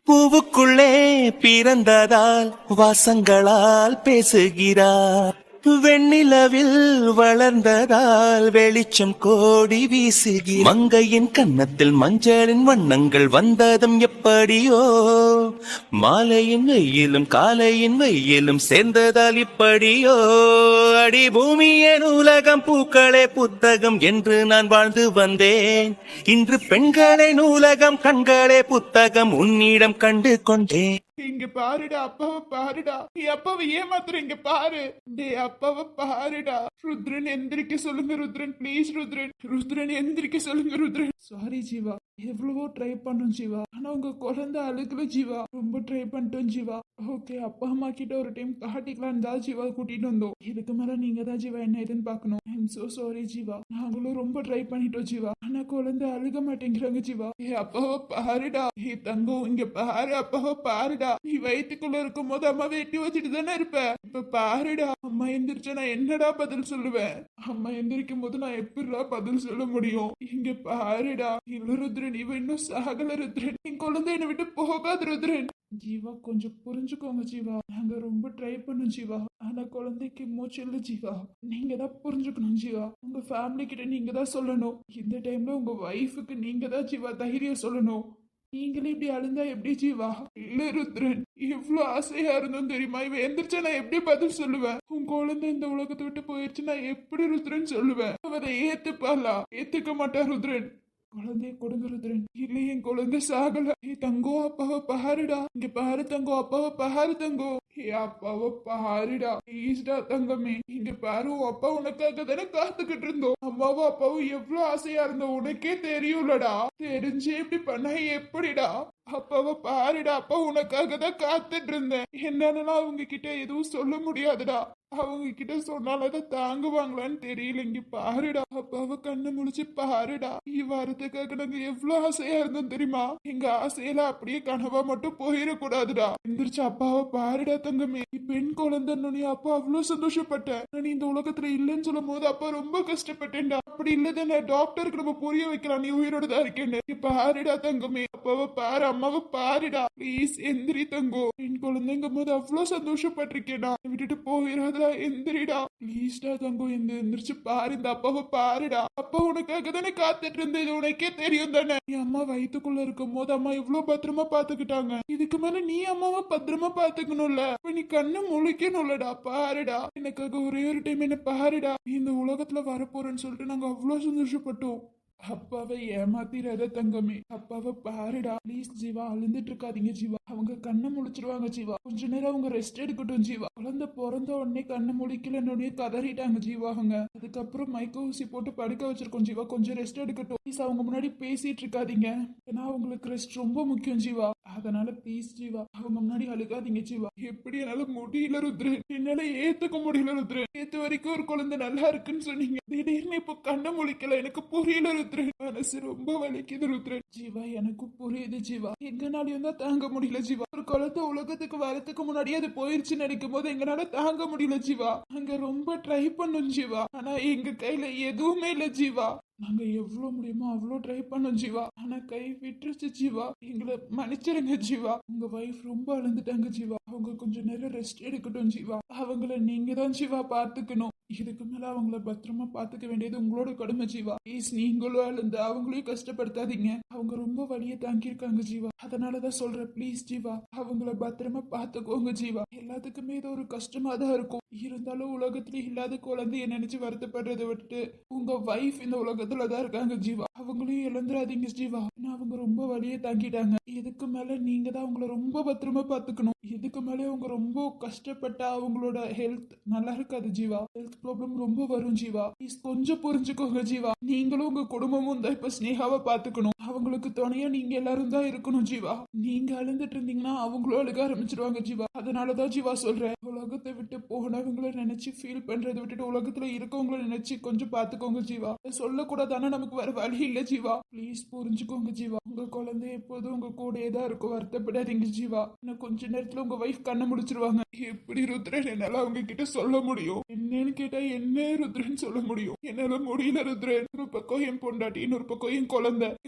பூவுக்குள்ளே பிறந்ததால் வாசங்களால் பேசுகிறார். வெண்ணிலவில் வளர்ந்ததால் வெளிச்சம் கோடி வீசுகிறார். மங்கையின் கன்னத்தில் மஞ்சளின் வண்ணங்கள் வந்ததும் எப்படியோ, மாலையின் வெயிலும் காலையின் வெயிலும் சேர்ந்ததால் இப்படியோ. அடி பூமியே நூலகம், பூக்களே புத்தகம் என்று நான் வாழ்ந்து வந்தேன். இன்று பெண்களே நூலகம், கண்களே புத்தகம் உன்னிடம் கண்டு கொண்டேன். இங்க பாருடா, அப்பாவை பாருடா. நீ அப்பாவை ஏமாத்துற, இங்க பாரு. டே அப்பாவை பாருடா. ருத்ரன் எந்திரிக்க சொல்லுங்க ருத்ரன், ப்ளீஸ் ருத்ரன். ருத்ரன் எந்திரிக்க சொல்லுங்க ருத்ரன். சாரி ஜீவா, எவ்வளவோ ட்ரை பண்ணோம் ஜீவா, ஆனா உங்க குழந்தை அழுகல ஜீவா. ரொம்ப ட்ரை பண்ணிட்டோம் ஜீவா. ஓகே, அப்பா அம்மா கிட்ட ஒரு டைம் காட்டிக்கலாம் தான் ஜீவா கூட்டிட்டு வந்தோம். இதுக்கு மேல நீங்க தான் ஜீவா என்ன ஏதுன்னு பாக்கணும். I'm so sorry Jeeva. நாங்களும் ரொம்ப ட்ரை பண்ணிட்டோம் ஜீவா, ஆனா குழந்தை அழுக மாட்டேங்கிறாங்க ஜீவா. ஏ அப்பாவை பாருடா. ஏ தங்கம் இங்க பாரு, அப்பாவை பாருடா. நீ வயிற்றுக்குள்ள இருக்கும் போது அம்மா வெட்டி வச்சுட்டு தானே இருப்ப. இப்ப பாருடா, அம்மா எந்திரிச்சா நான் என்னடா பதில் சொல்லுவேன்? அம்மா எந்திரிக்கும் போது நான் எப்படிடா பதில் சொல்ல முடியும்? இங்க பாருடா. இல்ல ருத்ரன், இவ இன்னும் சாகல ருத்ரன். என் குழந்தை என்னை விட்டு போகாது ருத்ரன். ஜீவா கொஞ்சம் புரிஞ்சுக்கோங்க ஜீவா. நாங்க ரொம்ப ட்ரை பண்ணோம் ஜீவா, ஆனா குழந்தைக்கு மூச்சு இல்ல ஜீவா. நீங்க தான் புரிஞ்சுக்கணும் ஜீவா. உங்க ஃபேமிலி கிட்ட நீங்க தான் சொல்லணும். இந்த டைம்ல உங்க வைஃபுக்கு நீங்க தான் ஜீவா தைரியம் சொல்லணும். நீங்களே இப்படி அழுந்தா எப்படி ஜீவா? இல்ல ருத்ரன், இவ்வளவு ஆசையா இருந்தோம் தெரியுமா? இவ எந்திரிச்சா நான் எப்படி பதில் சொல்லுவேன்? உன் குழந்தை இந்த உலகத்தை விட்டு போயிடுச்சு, நான் எப்படி ருத்ரன் சொல்லுவேன்? அவ அதை ஏத்துப்பாளா? ஏத்துக்க மாட்டா ருத்ரன். குழந்தைய கொடுங்க ருத்ரன். இல்ல என் குழந்தை சாகல. ஏ தங்கோ, அப்பாவை பாருடா. இங்க பாரு தங்கோ, அப்பாவை பாரு தங்கோ. ஏ அப்பாவை பாருடா, ப்ளீஸ்டா தங்கமே. இங்க பாரு, உன் அப்பா உனக்காக தானே காத்துக்கிட்டு இருந்தோம். அம்மாவும் அப்பாவும் எவ்வளவு ஆசையா இருந்தோம், உனக்கே தெரியும்லடா. தெரிஞ்சு இப்படி பண்ண எப்படிடா? அப்பாவை பாருடா, அப்பா உனக்காக தான் காத்துட்டு இருந்தேன். என்னன்னா அவங்க கிட்ட எதுவும் சொல்ல முடியாதுடா. அவங்க கிட்ட சொன்னாலதான் தாங்குவாங்களான்னு தெரியல. இங்க பாருடா, அப்பாவை கண்ணு முழிச்சு பாருடா. வரதுக்காக நாங்க எவ்வளவு ஆசையா இருந்தோம் தெரியுமா? எங்க ஆசையில அப்படியே கனவா மட்டும் போயிடக்கூடாதுடா. எந்திரிச்சு அப்பாவை பாருடா தங்கமே. பெண் குழந்தைன்னு அப்பா அவ்வளவு சந்தோஷப்பட்டேன். நீ இந்த உலகத்துல இல்லைன்னு சொல்லும் போது அப்பா ரொம்ப கஷ்டப்பட்டேன்டா. அப்படி இல்லதானே டாக்டருக்கு நம்ம புரிய வைக்கலாம் நீ உயிரோட தான் இருக்கேன்னு. பாருடா தங்கமே, அப்பாவை பாரு, அம்மாவை பாருடா. ப்ளீஸ் எந்திரி தங்கோ. பெண் குழந்தைங்கும் போது அவ்வளவு சந்தோஷப்பட்டிருக்கேன்டா. விட்டுட்டு போயிடாதா, எந்திரிடா ப்ளீஸ்டா தங்கோ. எந்திரிச்சு பாரு, இந்த அப்பாவை பாருடா. அப்பா உனக்காக தானே காத்துட்டு இருந்தது, உனக்கே தெரியும் தானே? நீ அம்மா வயிற்றுக்குள்ள இருக்கும் போது அம்மா எவ்வளவு பத்திரமா பாத்துக்கிட்டாங்க. இதுக்கு மேல நீ அம்மாவை பத்திரமா பாத்துக்கணும்ல. நீ கண்ணு முழிக்கணும்லடா. பாருடா, எனக்காக ஒரே ஒரு டைம் என்ன பாருடா. நீ இந்த உலகத்துல வரப்போறேன்னு சொல்லிட்டு நாங்க அவ்வளவு சந்தோஷப்பட்டோம். அப்பாவை ஏமாத்திராத தங்கமே. அப்பாவை பாருடா ப்ளீஸ் ஜீவா. அழுந்துட்டு இருக்காதீங்க ஜீவா. அவங்க கண்ணை முழிச்சிருவாங்க ஜீவா. கொஞ்ச நேரம் அவங்க ரெஸ்ட் எடுக்கட்டும் ஜீவா. குழந்தை பிறந்த உடனே கண்ணை முழிக்கலன்னு கதறிட்டாங்க ஜீவா. அவங்க அதுக்கப்புறம் மயக்க ஊசி போட்டு படுக்க வச்சிருக்கோம் ஜீவா. கொஞ்சம் ரெஸ்ட் எடுக்கட்டும் ப்ளீஸ். அவங்க முன்னாடி பேசிட்டு இருக்காதீங்க, ஏன்னா அவங்களுக்கு ரெஸ்ட் ரொம்ப முக்கியம் ஜீவா. அதனால ப்ளீஸ் ஜீவா, அவங்க முன்னாடி அழுகாதீங்க ஜீவா. எப்படி என்னால முடியல ருத்ரன், என்னால ஏத்துக்க முடியல ருத்ரன். நேத்து வரைக்கும் ஒரு குழந்தை நல்லா இருக்குன்னு சொன்னீங்க, திடீர்னு இப்போ கண்ணை முழிக்கல. எனக்கு புரியல ருத்ரன். மனசு ரொம்ப வலிக்குது ருத்ரன். ஜீவா எனக்கு புரியுது ஜீவா. எங்கனாலையும் தான் தாங்க முடியல ஜீவா. ஒரு குழந்தை உலகத்துக்கு வரதுக்கு முன்னாடியே அது போயிருச்சு நினைக்கும் போது எங்கனால தாங்க முடியல ஜீவா. அங்க ரொம்ப ட்ரை பண்ணும் ஜீவா, ஆனா எங்க கையில எதுவுமே இல்ல ஜீவா. நாங்க எவ்வளவு முடியுமோ அவ்வளவு ட்ரை பண்ணோம் ஜீவா, ஆனா கை விட்டுருச்சு ஜீவா. எங்களை மன்னிச்சிருங்க ஜீவா. உங்க வைஃப் ரொம்ப அழுந்துட்டாங்க ஜீவா. அவங்க கொஞ்சம் நேரம் ரெஸ்ட் எடுக்கட்டும் ஜீவா. அவங்கள நீங்க தான் ஜீவா பாத்துக்கணும். இதுக்கு மேல அவங்கள பத்திரமா பாத்துக்க வேண்டியது உங்களோட கடமை ஜீவா. ப்ளீஸ் நீங்களும் அழுந்து அவங்களையும் கஷ்டப்படுத்தாதீங்க. அவங்க ரொம்ப வலிய தாங்கியிருக்காங்க ஜீவா. அதனாலதான் சொல்றேன் ப்ளீஸ் ஜீவா, அவங்கள பத்திரமா பாத்துக்கோங்க ஜீவா. எல்லாத்துக்குமே இது ஒரு கஷ்டமா தான் இருக்கும். இருந்தாலும் உலகத்துல இல்லாத குழந்தைய நினைச்சு வருத்தப்படுறதை விட்டுட்டு உங்க வைஃப் இந்த உலகத்துலதான் இருக்காங்க ஜீவா. அவங்களையும் இழந்துடாதீங்க ஜீவா. அவங்க ரொம்ப வலிய தாங்கிட்டாங்க. இதுக்கு மேல நீங்க தான் அவங்கள ரொம்ப பத்திரமா பாத்துக்கணும். இதுக்கு மேல அவங்க ரொம்ப கஷ்டப்பட்டா அவங்களோட ஹெல்த் நல்லா இருக்காது ஜீவா. ஹெல்த் ப்ராப்ளம் ரொம்ப வரும் ஜீவா. ப்ளீஸ் கொஞ்சம் புரிஞ்சுக்கோங்க ஜீவா. நீங்களும் உங்க குடும்பமும் தான் இப்ப ஸ்னேகாவை பாத்துக்கணும். அவங்களுக்கு துணையா நீங்க எல்லாரும் தான் இருக்கணும் ஜீவா. நீங்க அழுந்துட்டு இருந்தீங்கன்னா அவங்களும் அழுக ஆரம்பிச்சிருவாங்க ஜீவா. அதனாலதான் ஜீவா சொல்றேன், உலகத்தை விட்டு போனவங்களை நினைச்சு ஃபீல் பண்றதை விட்டுட்டு உலகத்துல இருக்கவங்களை நினைச்சு கொஞ்சம் பாத்துக்கோங்க ஜீவா. சொல்லக்கூடாது, ஆனா நமக்கு வேற வழி இல்ல ஜீவா. ப்ளீஸ் புரிஞ்சுக்கோங்க ஜீவா, உங்க குழந்தை எப்போதும் உங்க கூடயே தான் இருக்கும், வருத்தப்படாதீங்க ஜீவா. இன்னும் கொஞ்ச நேரத்துல உங்க வைஃப் கண்ணை முடிச்சிருவாங்க. எப்படி ருத்ரன் என்னால அவங்க கிட்ட சொல்ல முடியும்? என்னன்னு கேட்டா என்ன ருத்ரன் சொல்ல முடியும்? என்னால முடியல ருத்ரன். ஒரு பக்கம் என் பொண்டாட்டி, இன்னொரு பக்கம் என்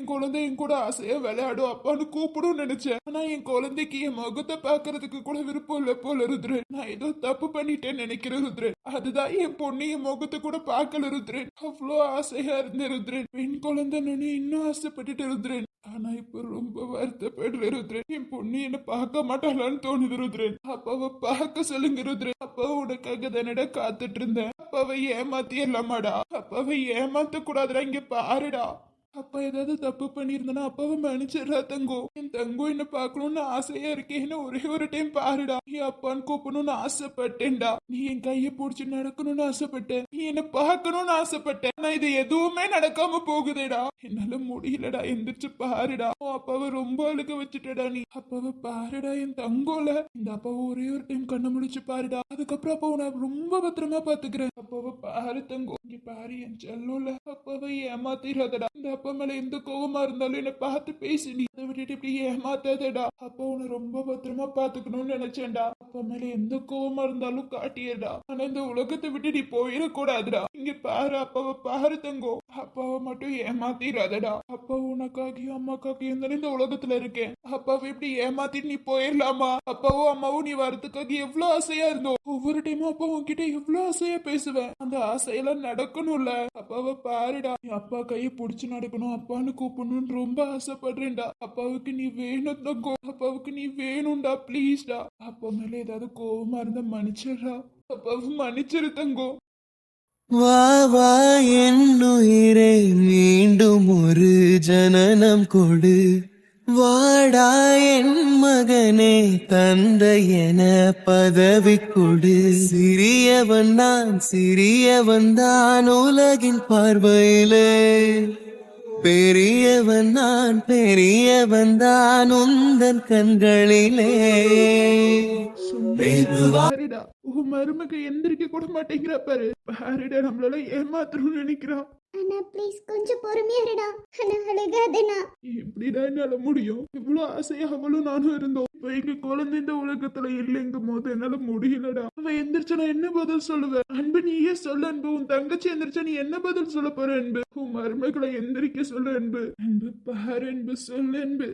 குழந்தை என் கூட ஆசையா விளையாடும் அப்பான்னு கூப்பிடும் நினைச்சேன். ஆனா என் குழந்தைக்கு என் முகத்தை பாக்குறதுக்கு கூட விருப்பம் இல்ல போல ருத்ரன். நான் ஏதோ தப்பு பண்ணிட்டேன்னு நினைக்கிறேன் ருத்ரன். அதுதான் என் பொண்ணு என் முகத்தை கூட பார்க்கல ருத்ரன். அவ்வளோ ஆசையா இருந்தேன் ருத்ரன். பெண் குழந்தை இன்னும் ஆசைப்பட்டுட்டு ருத்ரன். ஆனா இப்ப ரொம்ப வருத்தப்படுற ருத்ரன். என் பொண்ணு என்ன பார்க்க மாட்டாளான்னு தோணுது ருத்ரன். அப்பாவை பார்க்க சொல்லுங்க ருத்ரன். அப்பாவை உனக்காக தானடா காத்துட்டு இருந்தேன். அப்பாவை ஏமாத்தி எல்லாமாடா. அப்பாவை ஏமாத்த கூடாதுடா. இங்க பாருடா. அப்பா ஏதாவது தப்பு பண்ணிருந்தனா அப்பாவை மன்னிச்சிடுறா தங்கோ. என் தங்கோ என்ன பார்க்கணும்னு ஆசையா இருக்கேன்னு ஒரே ஒரு டைம் பாருடா. நீ அப்பான்னு கூப்பிடணும்னு ஆசைப்பட்டேன்டா. நீ என் கைய பிடிச்சி நடக்கணும்னு ஆசைப்பட்டேன். நீ என்ன பார்க்கணும்னு ஆசைப்பட்டேன். ஆனா இது எதுவுமே நடக்காம போகுதேடா. என்னால முடியலடா. எந்திரிச்சு பாருடா. அப்பாவை ரொம்ப அழுக வச்சுட்டடா. நீ அப்பாவை பாருடா. என் தங்கோல இந்த அப்பாவை ஒரே ஒரு டைம் கண்ணை முடிச்சு பாருடா. அதுக்கப்புறம் அப்பாவை நான் ரொம்ப பத்திரமா பாத்துக்கிறேன். அப்பாவை பாரு தங்கோ. இங்க பாரு என் செல்லோல. அப்பாவை ஏமாத்திராதடா. இந்த அப்பா மேல எந்த கோவமா இருந்தாலும் என்ன பார்த்து பேசி நீ அதை விட்டுட்டு இப்படி ஏமாத்தாதடா. அப்பா உன்னை ரொம்ப பத்திரமா பாத்துக்கணும்னு நினைச்சேன்டா. அப்பா மேல எந்த கோவமா இருந்தாலும் காட்டியடா. ஆனா இந்த உலகத்தை விட்டு நீ போயிடக்கூடாதுடா. இங்க பாரு அப்பாவை பாரு தங்கோ. அப்பாவை மட்டும் ஏமாத்திராதடா. அப்பா உனக்காகியும் அம்மாக்காகியும் தானே இந்த உலகத்துல இருக்கேன். அப்பாவை இப்படி ஏமாத்திட்டு நீ போயிடலாமா? அப்பாவும் அம்மாவும் நீ வரதுக்காக எவ்வளவு ஆசையா இருந்தோம். ஒவ்வொரு டைமும் அப்பா உன்கிட்ட எவ்வளவு ஆசையா பேசுவேன். அந்த ஆசையெல்லாம் நடக்கணும்ல. அப்பாவை பாருடா. அப்பா கையை புடிச்சு நடக்கணும், அப்பான்னு கூப்பிடணும்னு ரொம்ப ஆசைப்படுறேன்டா. அப்பாவுக்கு நீ வேணும் தங்கோ. அப்பாவுக்கு நீ வேணும்டா. பிளீஸ்டா. அப்பா மேல ஏதாவது கோவமா இருந்தா மன்னிச்சிடுறா. அப்பாவை மன்னிச்சிரு தங்கோ. வா வா என்னுயிரே மீண்டும் ஒரு ஜனனம் கொடு. வாடா என் மகனே தந்தை என பதவி கொடு. சிறியவன் தான் உலகின் பார்வையிலே. பெரியவன் தான் உந்தன் கண்களிலே. பாருடா. உன் மருமக எந்திரிக்க கூட மாட்டேங்கிற பாரு. பாருடா நம்மளால ஏமாத்தணும்னு நினைக்கிறான். அண்ணா ப்ளீஸ் கொஞ்சம் பொறுமையா இருடா. அண்ணா அழுகாதண்ணா. இப்படிடா என்னால முடியும்? இவ்வளவு ஆசையா அவளும் நானும் இருந்தோம். இப்ப எங்க குழந்தை இந்த உலகத்துல இல்லைங்கும் போது என்னால முடியலடா. அவன் எந்திரிச்சா நான் என்ன பதில் சொல்லுவேன்? அன்பு நீயே சொல்ல அன்பு. உன் தங்கச்சி எந்திரிச்சா நீ என்ன பதில் சொல்ல போற அன்பு? உன் மருமகளை எந்திரிக்க சொல்ல அன்பு. அன்பு பாரு அன்பு. சொல்லு அன்பு.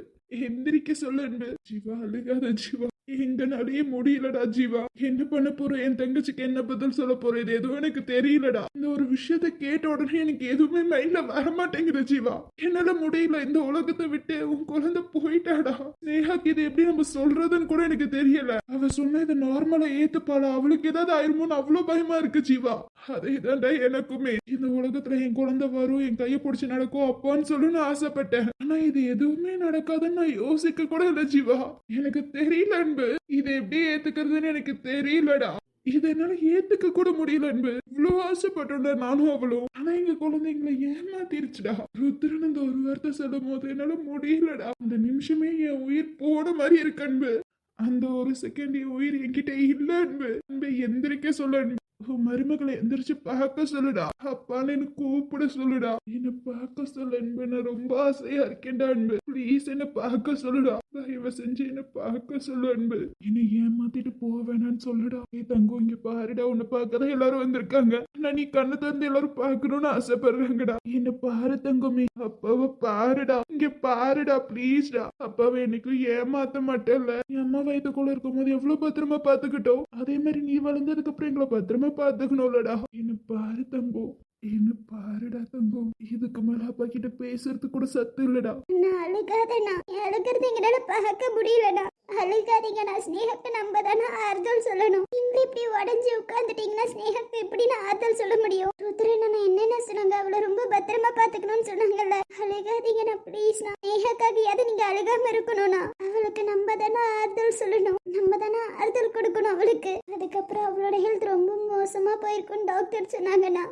எந்திரிக்க சொல்ல அன்பு. ஜீவா அழுகாத ஜீவா. எங்கனாலேயே முடியலடா ஜீவா. என்ன பண்ண போறோம்? என் தங்கச்சிக்கு என்ன பதில் சொல்ல போறோம்? இது எதுவும் எனக்கு தெரியலடா. இந்த ஒரு விஷயத்த கேட்ட உடனே எனக்கு எதுவுமே மைண்ட்ல வரமாட்டேங்குது ஜீவா. என்னால முடியல. இந்த உலகத்தை விட்டு உன் குழந்தை போயிட்டாடா. ஸ்னேகாக்கு இது எப்படி நம்ம சொல்றதுன்னு கூட எனக்கு தெரியல. அவ சொன்ன இதை நார்மலா ஏத்துப்பாளா? அவளுக்கு ஏதாவது ஆயிருமோன்னு அவ்வளவு பயமா இருக்கு ஜீவா. அதே தான்டா எனக்குமே. இந்த உலகத்துல என் குழந்தை வரும், என் கையை பிடிச்சி நடக்கும் அப்பான்னு சொல்லணும்னு ஆசைப்பட்டேன். ஆனா இது எதுவுமே நடக்காதுன்னு நான் யோசிக்க கூட இல்ல ஜீவா. எனக்கு தெரியல அன்பு. இதை எப்படி ஏத்துக்கிறதுன்னு எனக்கு தெரியலடா. இதை என்னால ஏத்துக்க கூட முடியல அன்பு. இவ்வளவு ஆசைப்பட்டோம்டா நானும் அவளும். ஆனா எங்க குழந்தைங்களை ஏமாத்திருச்சுடா. ருத்ரன் இந்த ஒரு வார்த்தை சொல்லும் போது என்னால முடியலடா. அந்த நிமிஷமே என் உயிர் போன மாதிரி இருக்கு அன்பு. அந்த ஒரு செகண்ட் என் உயிர் என்கிட்ட இல்ல அன்பு. அன்பை எந்திரிக்க சொல்ல அன்பு. மருமகளை எந்திரிச்சு பார்க்க சொல்லுடா. அப்பான்னு என்ன கூப்பிட சொல்லுடா. என்ன பார்க்க சொல்லு அன்பு. நான் ரொம்ப ஆசையா இருக்கேன்டா அன்பு. ப்ளீஸ் என்ன பார்க்க சொல்லுடா. தயவு செஞ்சு என்ன பார்க்க சொல்லு அன்பு. என்னை ஏமாத்திட்டு போக வேணான்னு சொல்லுடா. தங்கம் இங்க பாருடா. உன்னை பார்க்கதான் எல்லாரும் வந்திருக்காங்க. ஆனா நீ கண்ணை திறந்து எல்லாரும் பார்க்கணும்னு ஆசைப்படுறாங்கடா. என்ன பாரு தங்கமே. அப்பாவை பாருடா. இங்க பாருடா ப்ளீஸ்டா. அப்பாவை என்னைக்கும் ஏமாத்த மாட்டேன்ல. என் அம்மா வயிற்றுக்குள்ள இருக்கும் போது எவ்வளவு பத்திரமா பாத்துக்கிட்டோம். அதே மாதிரி நீ வளர்ந்ததுக்கு அப்புறம் எங்களை பத்திரமா பாத்துக்கணும்லடா. என்ன பாரு தங்கோ. என்ன பாருடா தங்கம். இதுக்கு மேல அப்பா கிட்ட பேசுறது கூட சத்து இல்லடா. நான் அழுகாதண்ணா. அழுகிறது எங்களால பார்க்க முடியலடா. அழுகாதீங்க. நான் ஸ்னேகத்தை நம்ம தானே ஆறுதல் சொல்லணும். நீங்க இப்படி உடஞ்சி உட்காந்துட்டீங்கன்னா ஸ்னேகத்தை எப்படி நான் ஆறுதல் சொல்ல முடியும்? ருத்ரன் நான் என்னென்ன சொன்னாங்க? அவளை ரொம்ப பத்திரமா பாத்துக்கணும்னு சொன்னாங்கல்ல. அழுகாதீங்கண்ணா ப்ளீஸ்ண்ணா. ஸ்னேகாக்காக நீங்க அழுகாம இருக்கணும்னா அவளுக்கு நம்ம தானே ஆறுதல் சொல்லணும். நம்ம தானே ஆறுதல் கொடுக்கணும் அவளுக்கு. அதுக்கப்புறம் அவளோட ஹெல்த் ரொம்ப மோசமா போயிருக்குன்னு டாக்டர் சொன்னாங்கண்ணா.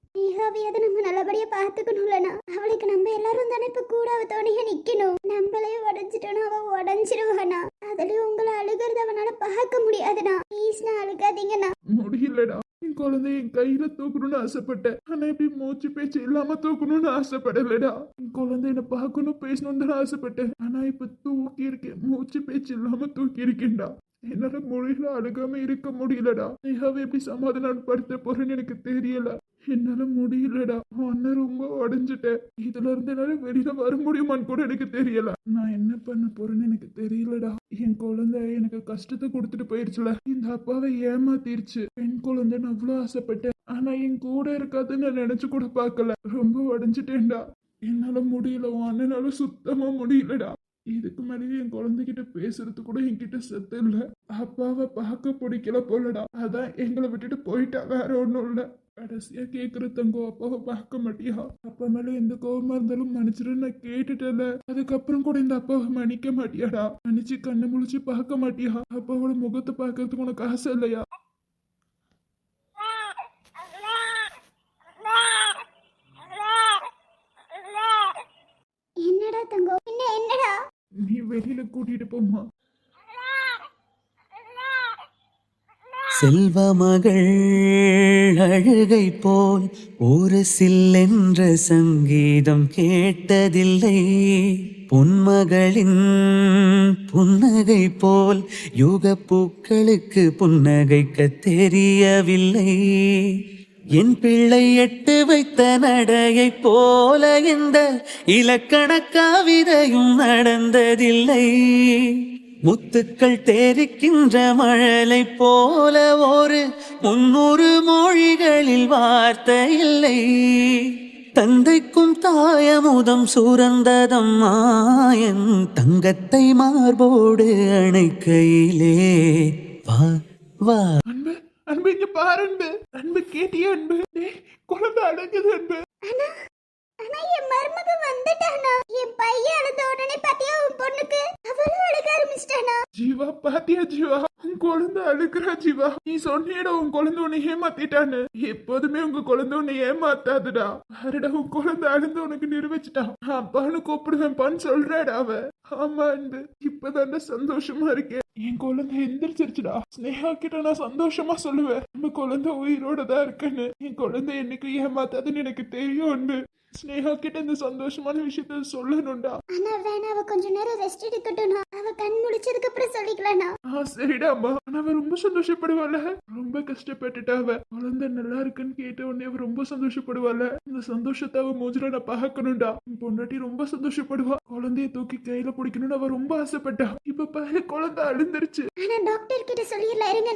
ஸ்னேகாவையாவது நம்ம நல்லபடியா பாத்துக்கணும்லண்ணா. அவளுக்கு நம்ம எல்லாரும் தானே இப்ப கூட அவ துணையா நிக்கணும். நம்மளே உடஞ்சிட்டோன்னா அவ உடஞ்சிருவானா. அதுலயும் உங்களை அழுகிறது அவனால பார்க்க முடியாதுண்ணா. ப்ளீஸ்ண்ணா அழுகாதீங்கண்ணா. முடியலடா. என் குழந்தைய என் கையில தூக்கணும்னு ஆசைப்பட்டேன். ஆனா இப்படி மூச்சு பேச்சு இல்லாம தூக்கணும்னு ஆசைப்படலடா. என் குழந்தை என்ன பார்க்கணும் பேசணும்னு தான் ஆசைப்பட்டேன். ஆனா இப்ப தூக்கி இருக்கேன், மூச்சு பேச்சு இல்லாம தூக்கி இருக்கேன்டா. என்னால மொழியில அழுகாம இருக்க முடியலடா. ஸ்னேகாவை எப்படி சமாதானப்படுத்த போறேன்னு எனக்கு தெரியல. என்னால முடியலடா. அண்ணன் ரொம்ப உடஞ்சிட்டேன். இதுல இருந்து என்னால வெளியில வர முடியுமான்னு கூட எனக்கு தெரியல. நான் என்ன பண்ண போறேன்னு எனக்கு தெரியலடா. என் குழந்தை எனக்கு கஷ்டத்தை கொடுத்துட்டு போயிருச்சுல. இந்த அப்பாவை ஏமாத்திருச்சு. பெண் குழந்தைன்னு அவ்வளவு ஆசைப்பட்டேன். ஆனா என் கூட இருக்காதுன்னு நான் நினைச்சு கூட பார்க்கல. ரொம்ப உடஞ்சிட்டேன்டா. என்னால முடியல. உன் அண்ணனால சுத்தமா முடியலடா. இதுக்கு மேலேயே என் குழந்தைகிட்ட பேசுறது கூட என்கிட்ட சத்து இல்ல. அப்பாவை பார்க்க பிடிக்கல போலடா. அதான் எங்களை விட்டுட்டு போயிட்டா, வேற ஒண்ணும் இல்ல. கடைசியா கேக்குற தங்கம், அப்பாவை பார்க்க மாட்டியா? அப்பா மேல எந்த கோபமா இருந்தாலும் மன்னிச்சிருன்னு நான் கேட்டுட்டேன்ல. அதுக்கப்புறம் கூட இந்த அப்பாவை மன்னிக்க மாட்டியாடா? மன்னிச்சு கண்ணை முழிச்சு பார்க்க மாட்டியா? அப்பாவோட முகத்தை பார்க்கறதுக்கு உனக்கு ஆசை இல்லையா? என்னடா தங்கம், என்னடா? நீ வெளியில கூட்டிட்டு போமா. செல்வ மகள் அழுகை போல் ஒரு சில்லென்ற சங்கீதம் கேட்டதில்லை. பொன்மகளின் புன்னகை போல் யுக பூக்களுக்கு புன்னகைக்க தெரியவில்லை. என் பிள்ளை எட்டு வைத்த நடையை போல இந்த இலக்கண கவிதையும் நடந்ததில்லை. முத்துக்கள் தேரிக்கின்ற மழலை போல ஒரு 300 மொழிகளில் வார்த்தை இல்லை. தந்தைக்கும் தாயமுதம் சுரந்ததம் மாயன் தங்கத்தை மார்போடு அணைக்கையிலே. வா வா அன்பு, அன்பு இங்க பாரு அன்பு. அன்பு கேட்டியா அன்பு? குழந்தை அடங்குது அன்பு. அண்ணா, அண்ணா என் மருமக வந்துட்டானா? என் பையன் அழுத உடனே பாத்தியா உன் பொண்ணுக்கு? அவளும் அழுக ஆரம்பிச்சிட்டானா? ஜீவா பாத்தியா ஜீவா? உன் குழந்தை அழுக்குறா ஜீவா. நீ சொன்னியடா உன் குழந்தை உன்னை ஏமாத்திட்டான்னு. எப்போதுமே உங்க குழந்தை உன்னை ஏமாத்தாதுடா. பாருடா, உன் குழந்தை அழுந்து உனக்கு நிரூபிச்சுட்டான். அப்பான்னு கூப்பிடுவேன்பான்னு சொல்றாடா அவ. ஆமா அன்பு, இப்பதான்டா சந்தோஷமா இருக்கேன். என் குழந்தை எந்திரிச்சிருச்சுடா. ஸ்னேகா கிட்ட நான் சந்தோஷமா சொல்லுவேன், நம்ம குழந்தை உயிரோட தான் இருக்குன்னு. என் குழந்தை என்னைக்கு ஏமாத்தாதுன்னு எனக்கு தெரியும் அன்பு. ஸ்னேகா கிட்ட இந்த சந்தோஷமான விஷயத்த சொல்லணும்டா. அண்ணா வேணா, அவ கொஞ்ச நேரம் ரெஸ்ட் எடுக்கட்டும்னா. அவ கண் முடிச்சதுக்கு அப்புறம் சொல்லிக்கலாம்னா. சரிடா அம்மா. ஆனா அவ ரொம்ப சந்தோஷப்படுவாள். ரொம்ப கஷ்டப்பட்டுட்டா அவ. குழந்தை நல்லா இருக்குன்னு கேட்ட உடனே அவ ரொம்ப சந்தோஷப்படுவாள். இந்த சந்தோஷத்தை அவ மூஞ்சில நான் பார்க்கணும்டா. என் பொண்டாட்டி ரொம்ப சந்தோஷப்படுவா. குழந்தைய தூக்கி கையில பிடிக்கணும்னு அவ ரொம்ப ஆசைப்பட்டா. இப்ப பாரு, குழந்தை அழுந்துருச்சு. ஆனா டாக்டர் கிட்ட சொல்லிடலாம், இருங்க.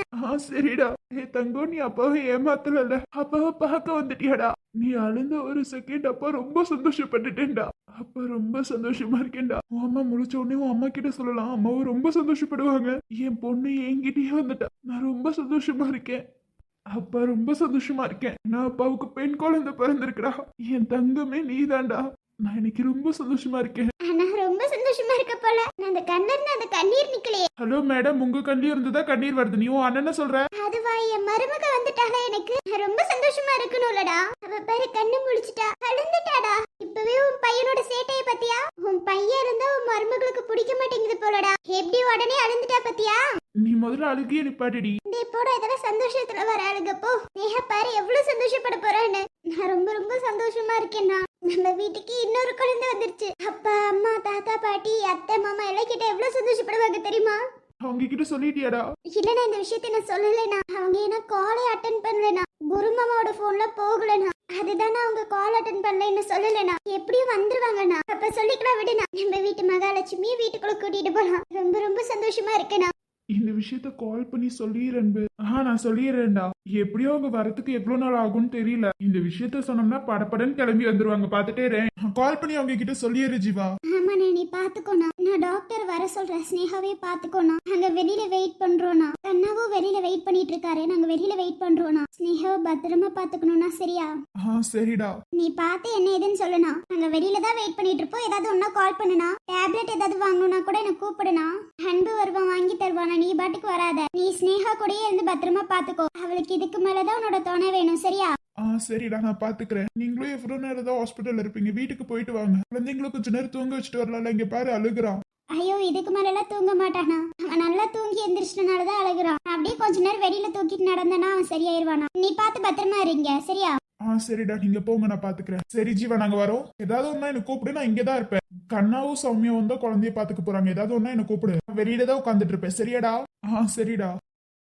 சரிடா. தங்கம், நீ அப்பாவை ஏமாத்தல, அப்பாவை பார்க்க வந்துட்டியாடா. நீ அழுந்த ஒரு செகண்ட் அப்பா ரொம்ப சந்தோஷப்பட்டுட்டேன்டா. அப்பா ரொம்ப சந்தோஷமா இருக்கேன்டா. உன் அம்மா முழிச்ச உடனே உன் அம்மா கிட்ட சொல்லலாம். அம்மாவும் ரொம்ப சந்தோஷப்படுவாங்க. என் பொண்ணு என்கிட்டயே வந்துட்டா. நான் ரொம்ப சந்தோஷமா இருக்கேன். அப்பா ரொம்ப சந்தோஷமா இருக்கேன். நான் அப்பாவுக்கு பெண் குழந்தை பிறந்திருக்கடா. என் தங்கமே நீதான்டா. நான் இன்னைக்கு ரொம்ப சந்தோஷமா இருக்கேன். ஆனா ரொம்ப சந்தோஷமா இருக்க போல. நான் அந்த கண்ணர்ல அந்த கண்ணீர் நிக்கலையே. ஹலோ மேடம், உங்க கண்ணீர் இருந்துதான் கண்ணீர் வருது. நீ உன் அண்ணன் சொல்ற? அதுவா, என் மருமக வந்துட்டாளா? எனக்கு ரொம்ப சந்தோஷமா இருக்கணும்லடா. அவ பேரு கண்ணு முழிச்சிட்டா, அழுந்துட்டாடா. இப்பவே உன் பையனோட சேட்டையை பத்தியா? உன் பையன் இருந்தா உன் மருமகளுக்கு பிடிக்க மாட்டேங்குது போலடா. எப்படி உடனே அழுந்துட்டா பத்தியா? நீ முதல்ல அழுகிய நிப்பாட்டிடி. போட, இதெல்லாம் சந்தோஷத்துல வர அழுகப்போ. நேஹா பாரு எவ்வளவு சந்தோஷப்பட போறான்னு. நான் ரொம்ப ரொம்ப சந்தோஷமா இருக்கேன்னா. நம்ம வீட்டுக்கு இன்னொரு குழந்தை வந்துருச்சு. அப்பா, அம்மா, தாத்தா, பாட்டி, அத்தை, மாமா எல்லாம் கிட்ட எவ்வளவு சந்தோஷப்படுவாங்க தெரியுமா? அவங்க கிட்ட சொல்லிட்டியாடா? இல்லனா, இந்த விஷயத்த நான் சொல்லலைனா. அவங்க என்ன காலே அட்டென்ட் பண்ணலனா. குரு மாமாவோட போன்ல போகலனா. அதுதானே அவங்க கால் அட்டென்ட் பண்ணலன்னு சொல்லலனா. எப்படியும் வந்துருவாங்கண்ணா. அப்ப சொல்லிக்கலாம் விடுனா. நம்ம வீட்டு மகாலட்சுமி வீட்டுக்குள்ள கூட்டிட்டு போலாம். ரொம்ப ரொம்ப சந்தோஷமா இருக்கேனா. இந்த விஷயத்த கால் பண்ணி சொல்லிடுறேன். நான் சொல்லிடுறேன்டா. எப்படியோ அவங்க வரத்துக்கு எவ்வளவு நாள் ஆகும்னு தெரியல. இந்த விஷயத்த சொன்னோம்னா படப்படன்னு கிளம்பி வந்துருவாங்க. பாத்துட்டே கால் பண்ணி அவங்க கிட்ட சொல்லிடுற ஜீவா. ஆமாண்ணா, நீ பாத்துக்கோண்ணா. நான் டாக்டர் வர சொல்றேன். ஸ்னேகாவே பாத்துக்கோண்ணா. நாங்க வெளியில வெயிட் பண்றோம்னா. கண்ணாவும் வெளியில வெயிட் பண்ணிட்டு இருக்காரு. நாங்க வெளியில வெயிட் பண்றோம்னா. ஸ்னேகாவை பத்திரமா பாத்துக்கணும்னா, சரியா? சரிடா. நீ பார்த்து என்ன ஏதுன்னு சொல்லுனா. நாங்க வெளியில தான் வெயிட் பண்ணிட்டு இருப்போம். ஏதாவது ஒன்னா கால் பண்ணுனா. டேப்லெட் ஏதாவது வாங்கணும்னா கூட எனக்கு கூப்பிடுனா. அன்பு வருவான், வாங்கி தருவானா. நீ பாட்டுக்கு வராத. நீ ஸ்னேகா கூடயே இருந்து பத்திரமா பாத்துக்கோ. அவளுக்கு இதுக்கு மேலதான் உன்னோட துணை வேணும், சரியா? சரிடா, நான் பாத்துக்கிறேன். நீங்களும் எவ்வளவு நேரம் தான் ஹாஸ்பிட்டல்ல இருப்பீங்க? வீட்டுக்கு போயிட்டு வாங்க. குழந்தைங்களும் கொஞ்ச நேரம் தூங்க வச்சுட்டு வரலாம். இங்க பாரு, அழுகுறான். ஐயோ, இதுக்கு மேல எல்லாம் தூங்க மாட்டானா. அவன் நல்லா தூங்கி எந்திரிச்சனாலதான் அழுகுறான். அப்படியே கொஞ்ச நேரம் வெளியில தூக்கிட்டு நடந்தனா அவன் சரியாயிருவானா. நீ பார்த்து பத்திரமா இருங்க சரியா? சரிடா, நீங்க போங்க, நான் பாத்துக்கிறேன். சரி ஜீவா, நாங்க வரோம். ஏதாவது ஒண்ணா என்ன கூப்பிடு, நான் இங்கதான் இருப்பேன். கண்ணாவும் சௌமியாவும் தான் குழந்தைய பாத்துக்க போறாங்க. ஏதாவது ஒண்ணா என்ன கூப்பிடு, வெளியில தான் உட்காந்துட்டு இருப்பேன். சரியாடா? சரிடா.